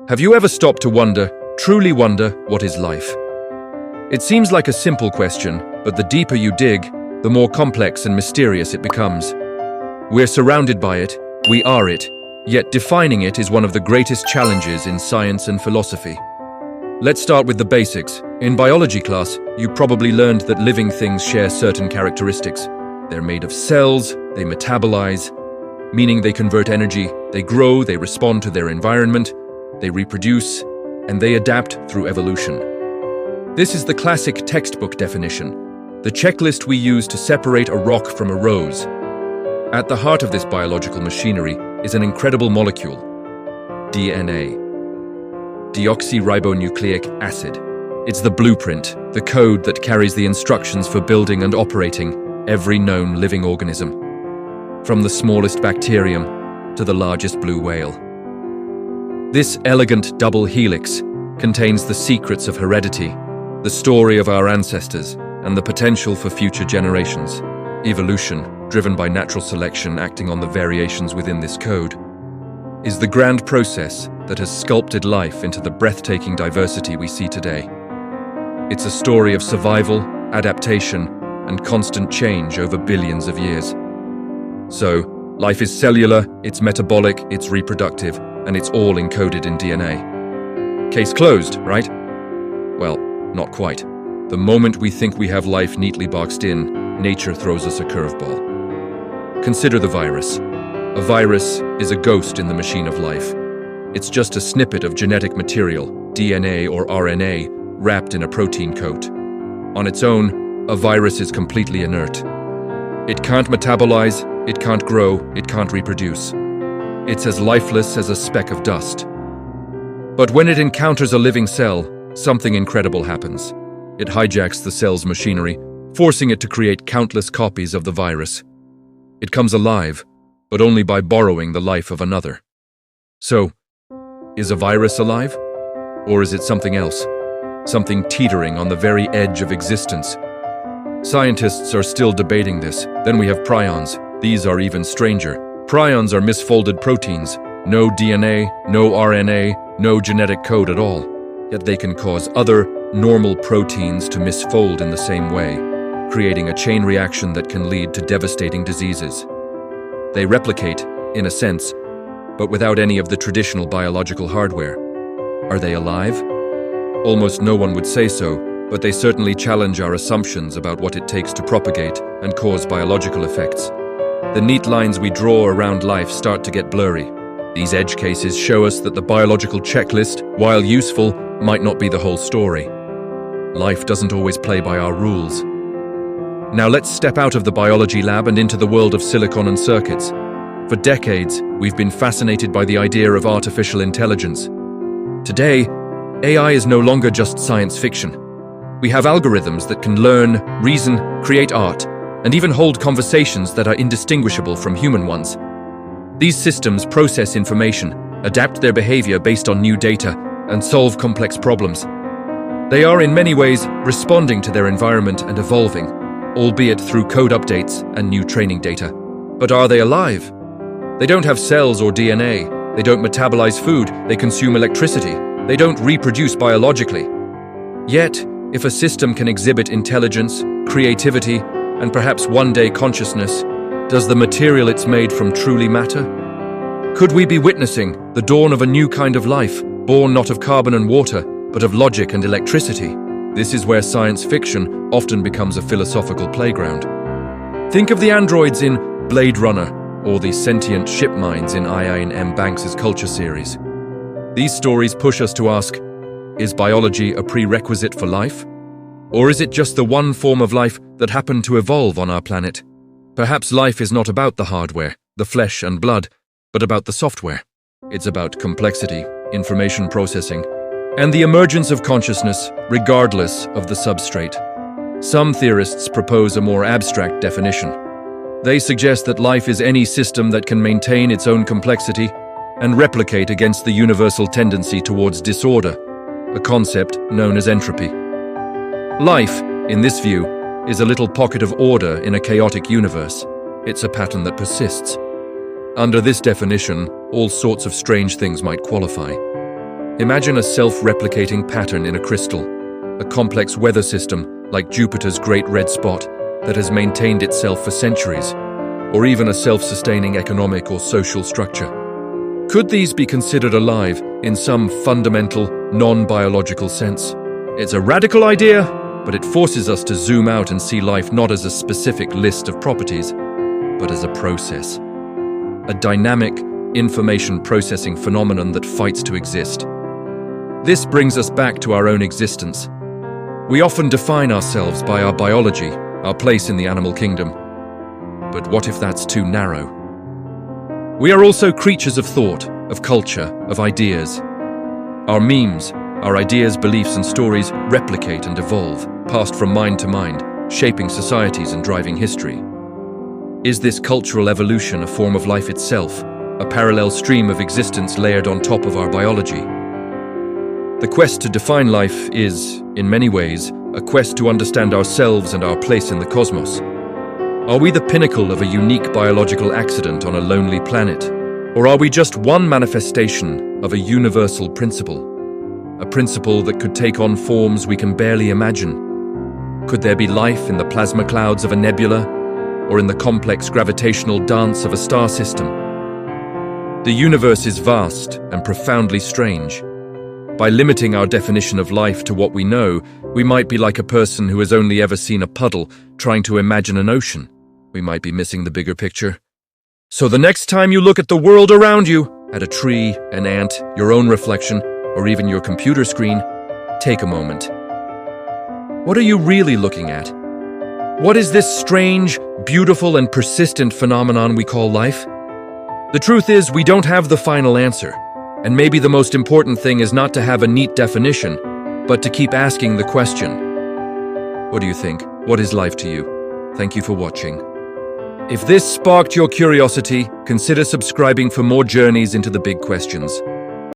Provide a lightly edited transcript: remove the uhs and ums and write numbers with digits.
Have you ever stopped to wonder, truly wonder, what is life? It seems like a simple question, but the deeper you dig, the more complex and mysterious it becomes. We're surrounded by it, we are it, yet defining it is one of the greatest challenges in science and philosophy. Let's start with the basics. In biology class, you probably learned that living things share certain characteristics. They're made of cells, they metabolize, meaning they convert energy, they grow, they respond to their environment, they reproduce, and they adapt through evolution. This is the classic textbook definition, the checklist we use to separate a rock from a rose. At the heart of this biological machinery is an incredible molecule, DNA, deoxyribonucleic acid. It's the blueprint, the code that carries the instructions for building and operating every known living organism, from the smallest bacterium to the largest blue whale. This elegant double helix contains the secrets of heredity, the story of our ancestors, and the potential for future generations. Evolution, driven by natural selection acting on the variations within this code, is the grand process that has sculpted life into the breathtaking diversity we see today. It's a story of survival, adaptation, and constant change over billions of years. So, life is cellular, it's metabolic, it's reproductive, and it's all encoded in DNA. Case closed, right? Well, not quite. The moment we think we have life neatly boxed in, nature throws us a curveball. Consider the virus. A virus is a ghost in the machine of life. It's just a snippet of genetic material, DNA or RNA, wrapped in a protein coat. On its own, a virus is completely inert. It can't metabolize, it can't grow, it can't reproduce. It's as lifeless as a speck of dust. But when it encounters a living cell, something incredible happens. It hijacks the cell's machinery, forcing it to create countless copies of the virus. It comes alive, but only by borrowing the life of another. So, is a virus alive? Or is it something else? Something teetering on the very edge of existence? Scientists are still debating this. Then we have prions. These are even stranger. Prions are misfolded proteins. No DNA, no RNA, no genetic code at all. Yet they can cause other, normal proteins to misfold in the same way, creating a chain reaction that can lead to devastating diseases. They replicate, in a sense, but without any of the traditional biological hardware. Are they alive? Almost no one would say so, but they certainly challenge our assumptions about what it takes to propagate and cause biological effects. The neat lines we draw around life start to get blurry. These edge cases show us that the biological checklist, while useful, might not be the whole story. Life doesn't always play by our rules. Now let's step out of the biology lab and into the world of silicon and circuits. For decades, we've been fascinated by the idea of artificial intelligence. Today, AI is no longer just science fiction. We have algorithms that can learn, reason, create art, and even hold conversations that are indistinguishable from human ones. These systems process information, adapt their behavior based on new data, and solve complex problems. They are in many ways responding to their environment and evolving, albeit through code updates and new training data. But are they alive? They don't have cells or DNA. They don't metabolize food. They consume electricity. They don't reproduce biologically. Yet, if a system can exhibit intelligence, creativity, and perhaps one day consciousness, does the material it's made from truly matter? Could we be witnessing the dawn of a new kind of life, born not of carbon and water, but of logic and electricity? This is where science fiction often becomes a philosophical playground. Think of the androids in Blade Runner, or the sentient ship minds in Iain M. Banks' Culture series. These stories push us to ask, is biology a prerequisite for life? Or is it just the one form of life that happened to evolve on our planet? Perhaps life is not about the hardware, the flesh and blood, but about the software. It's about complexity, information processing, and the emergence of consciousness regardless of the substrate. Some theorists propose a more abstract definition. They suggest that life is any system that can maintain its own complexity and replicate against the universal tendency towards disorder, a concept known as entropy. Life, in this view, is a little pocket of order in a chaotic universe. It's a pattern that persists. Under this definition, all sorts of strange things might qualify. Imagine a self-replicating pattern in a crystal, a complex weather system like Jupiter's Great Red Spot that has maintained itself for centuries, or even a self-sustaining economic or social structure. Could these be considered alive in some fundamental, non-biological sense? It's a radical idea, but it forces us to zoom out and see life not as a specific list of properties, but as a process. A dynamic, information processing phenomenon that fights to exist. This brings us back to our own existence. We often define ourselves by our biology, our place in the animal kingdom. But what if that's too narrow? We are also creatures of thought, of culture, of ideas. Our memes, our ideas, beliefs, and stories replicate and evolve, passed from mind to mind, shaping societies and driving history. Is this cultural evolution a form of life itself, a parallel stream of existence layered on top of our biology? The quest to define life is, in many ways, a quest to understand ourselves and our place in the cosmos. Are we the pinnacle of a unique biological accident on a lonely planet? Or are we just one manifestation of a universal principle? A principle that could take on forms we can barely imagine? Could there be life in the plasma clouds of a nebula, or in the complex gravitational dance of a star system? The universe is vast and profoundly strange. By limiting our definition of life to what we know, we might be like a person who has only ever seen a puddle trying to imagine an ocean. We might be missing the bigger picture. So the next time you look at the world around you, at a tree, an ant, your own reflection, or even your computer screen, take a moment. What are you really looking at? What is this strange, beautiful, and persistent phenomenon we call life? The truth is, we don't have the final answer. And maybe the most important thing is not to have a neat definition, but to keep asking the question. What do you think? What is life to you? Thank you for watching. If this sparked your curiosity, consider subscribing for more journeys into the big questions.